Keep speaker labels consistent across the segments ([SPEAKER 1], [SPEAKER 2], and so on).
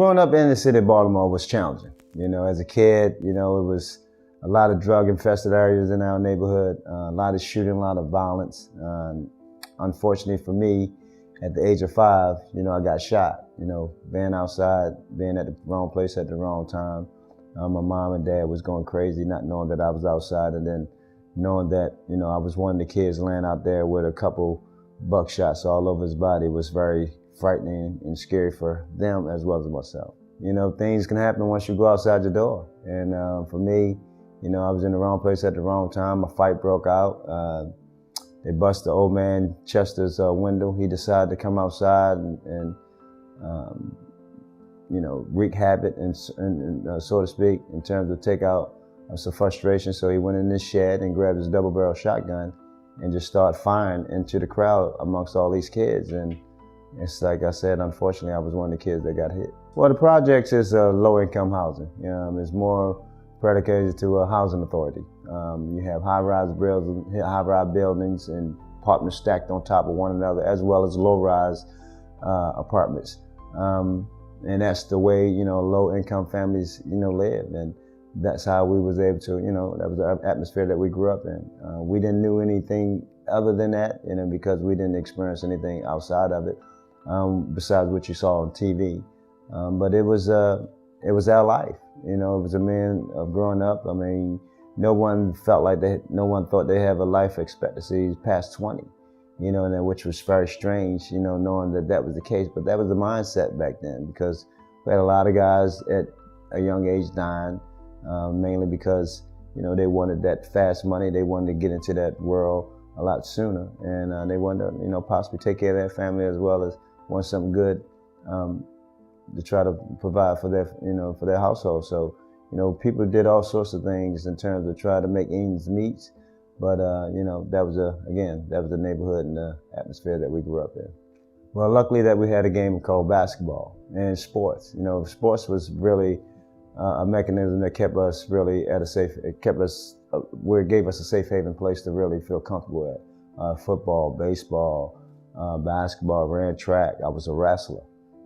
[SPEAKER 1] Growing up in the city of Baltimore was challenging. As a kid, it was a lot of drug-infested areas in our neighborhood, a lot of shooting, a lot of violence. Unfortunately for me, at the age of 5, I got shot. Being outside, being at the wrong place at the wrong time. My mom and dad was going crazy, not knowing that I was outside, and then knowing that, I was one of the kids laying out there with a couple buckshots all over his body was very frightening and scary for them as well as myself. Things can happen once you go outside your door. And for me, I was in the wrong place at the wrong time. A fight broke out. They busted the old man Chester's window. He decided to come outside and wreak havoc, and so to speak, in terms of take out some frustration. So he went in this shed and grabbed his double-barrel shotgun and just started firing into the crowd amongst all these kids. And it's like I said, unfortunately, I was one of the kids that got hit. Well, the projects is low-income housing. It's more predicated to a housing authority. You have high-rise buildings and apartments stacked on top of one another, as well as low-rise apartments. And that's the way, low-income families, live. And that's how we was able to, that was the atmosphere that we grew up in. We didn't know anything other than that, because we didn't experience anything outside of it, besides what you saw on TV. But it was our life. It was a man of growing up. I mean, no one thought they have a life expectancy past 20, and which was very strange, knowing that was the case. But that was the mindset back then, because we had a lot of guys at a young age dying, mainly because, they wanted that fast money. They wanted to get into that world a lot sooner, and they wanted to, possibly take care of their family, as well as want something good to try to provide for their household. So, people did all sorts of things in terms of trying to make ends meet. But, that was the neighborhood and the atmosphere that we grew up in. Well, luckily that we had a game called basketball and sports. Sports was really a mechanism that kept us really where it gave us a safe haven place to really feel comfortable at. Football, baseball, basketball, ran track. I was a wrestler.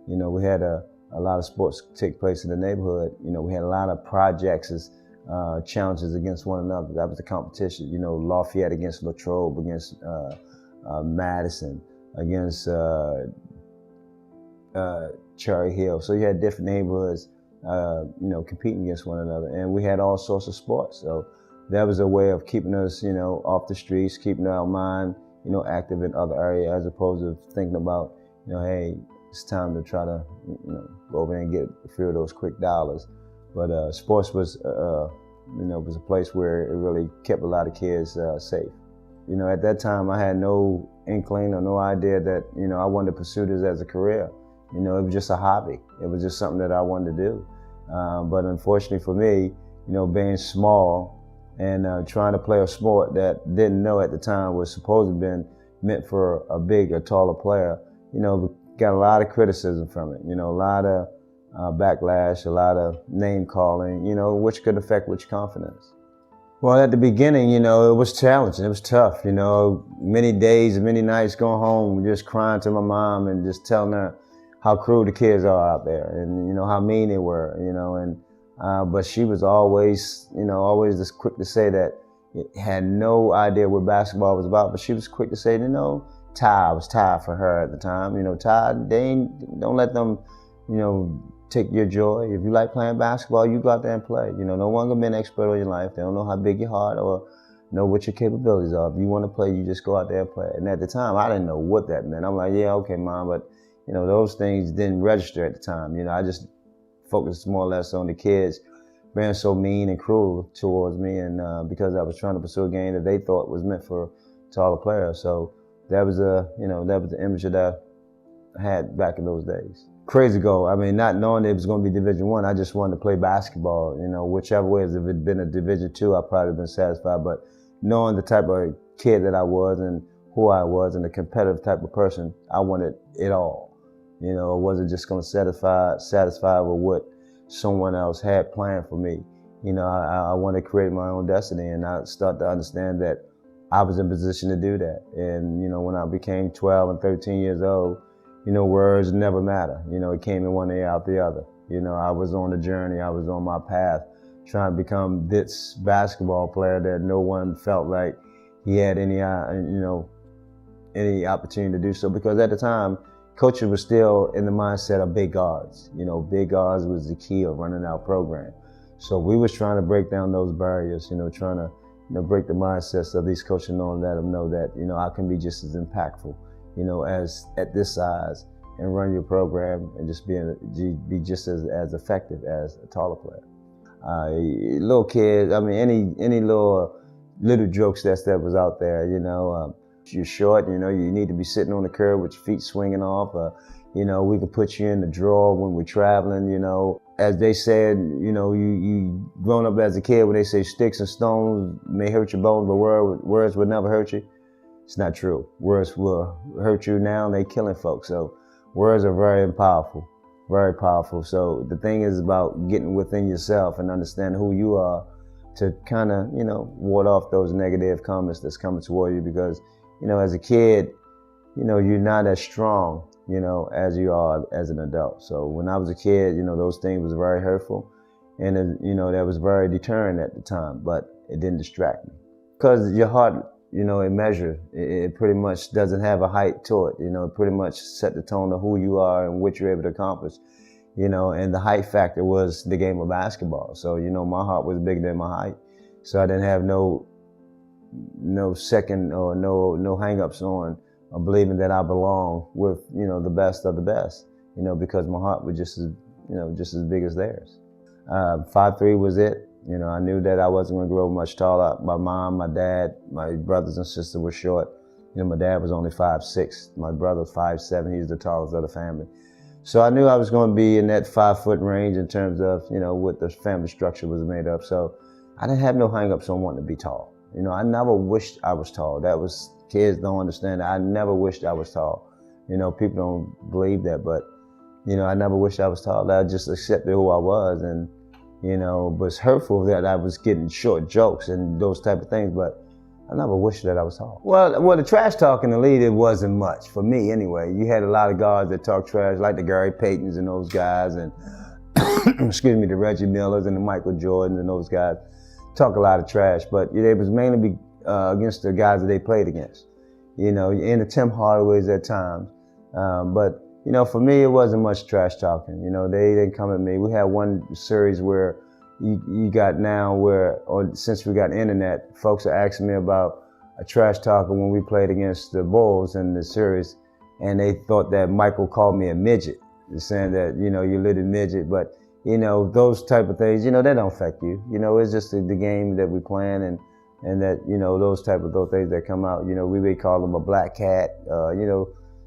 [SPEAKER 1] We had a lot of sports take place in the neighborhood. We had a lot of projects as challenges against one another. That was the competition. Lafayette against Latrobe, against Madison, against Cherry Hill. So you had different neighborhoods, competing against one another, and we had all sorts of sports. So that was a way of keeping us, off the streets, keeping our mind, active in other areas, as opposed to thinking about, hey, it's time to try to, go over there and get a few of those quick dollars. But sports was, was a place where it really kept a lot of kids safe. At that time, I had no inkling or no idea that, I wanted to pursue this as a career. It was just a hobby. It was just something that I wanted to do. But unfortunately for me, being small and trying to play a sport that didn't know at the time was supposed to have been meant for a bigger, taller player, got a lot of criticism from it. A lot of backlash, a lot of name calling, which could affect with your confidence. Well, at the beginning, it was challenging. It was tough, many days, many nights going home, just crying to my mom and just telling her how cruel the kids are out there, and how mean they were, but she was always just quick to say that it had no idea what basketball was about, but she was quick to say, Ty was Ty for her at the time. Ty, don't let them, take your joy. If you like playing basketball, you go out there and play. No one gonna be an expert on your life. They don't know how big your heart or know what your capabilities are. If you want to play, you just go out there and play. And at the time, I didn't know what that meant. I'm like, yeah, okay, Mom, but those things didn't register at the time. I just focused more or less on the kids being so mean and cruel towards me, and because I was trying to pursue a game that they thought was meant for taller players. So that was the image that I had back in those days. Crazy goal. I mean, not knowing it was going to be Division I, I just wanted to play basketball. Whichever way, if it had been a Division II, I'd probably been satisfied. But knowing the type of kid that I was and who I was and the competitive type of person, I wanted it all. I wasn't just going to satisfy with what someone else had planned for me. I wanted to create my own destiny, and I started to understand that I was in position to do that. And, when I became 12 and 13 years old, words never matter. It came in one ear out the other. I was on the journey, I was on my path, trying to become this basketball player that no one felt like he had any opportunity to do so. Because at the time, coaching was still in the mindset of big guards. Big guards was the key of running our program. So we was trying to break down those barriers, trying to break the mindsets of these coaches, knowing, let them know that, I can be just as impactful, as at this size, and run your program and just be just as effective as a taller player. Little kids, I mean, any little jokes that was out there, you're short, you need to be sitting on the curb with your feet swinging off. We can put you in the drawer when we're traveling, As they said, you growing up as a kid, when they say sticks and stones may hurt your bones, but words will never hurt you. It's not true. Words will hurt you now, and they killing folks. So words are very powerful, very powerful. So the thing is about getting within yourself and understanding who you are to kind of, ward off those negative comments that's coming toward you, because, as a kid, you're not as strong, as you are as an adult. So when I was a kid, those things was very hurtful, and that was very deterrent at the time, but it didn't distract me. Because your heart, it measures. It pretty much doesn't have a height to it. It pretty much set the tone of who you are and what you're able to accomplish. And the height factor was the game of basketball. So, my heart was bigger than my height. So I didn't have no second or no hang-ups on believing that I belong with, the best of the best, because my heart was just as big as theirs. 5'3" was it. I knew that I wasn't going to grow much taller. My mom, my dad, my brothers and sisters were short. My dad was only 5'6". My brother was 5'7". He's the tallest of the family. So I knew I was going to be in that 5-foot range in terms of, what the family structure was made of. So I didn't have no hang-ups on wanting to be tall. I never wished I was tall. Kids don't understand that. I never wished I was tall. People don't believe that, but, I never wished I was tall. I just accepted who I was, and, was hurtful that I was getting short jokes and those type of things, but I never wished that I was tall. Well, the trash talk in the league, it wasn't much, for me anyway. You had a lot of guards that talk trash, like the Gary Paytons and those guys, and, excuse me, the Reggie Millers and the Michael Jordans and those guys talk a lot of trash, but it was mainly against the guys that they played against. And the Tim Hardaways at times. But, for me, it wasn't much trash talking. They didn't come at me. We had one series where you got now since we got internet, folks are asking me about a trash talker when we played against the Bulls in the series, and they thought that Michael called me a midget, saying that, you little midget, but, those type of things, they don't affect you. It's just the game that we playing, and that, those type of those things that come out, we may call them a black cat,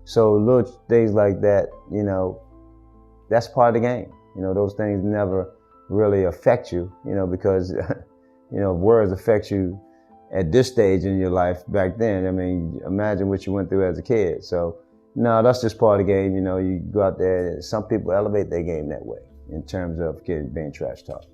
[SPEAKER 1] so little things like that, that's part of the game. Those things never really affect you, because, words affect you at this stage in your life. Back then, I mean, imagine what you went through as a kid. So, no, that's just part of the game. You go out there, some people elevate their game that way in terms of being trash talk.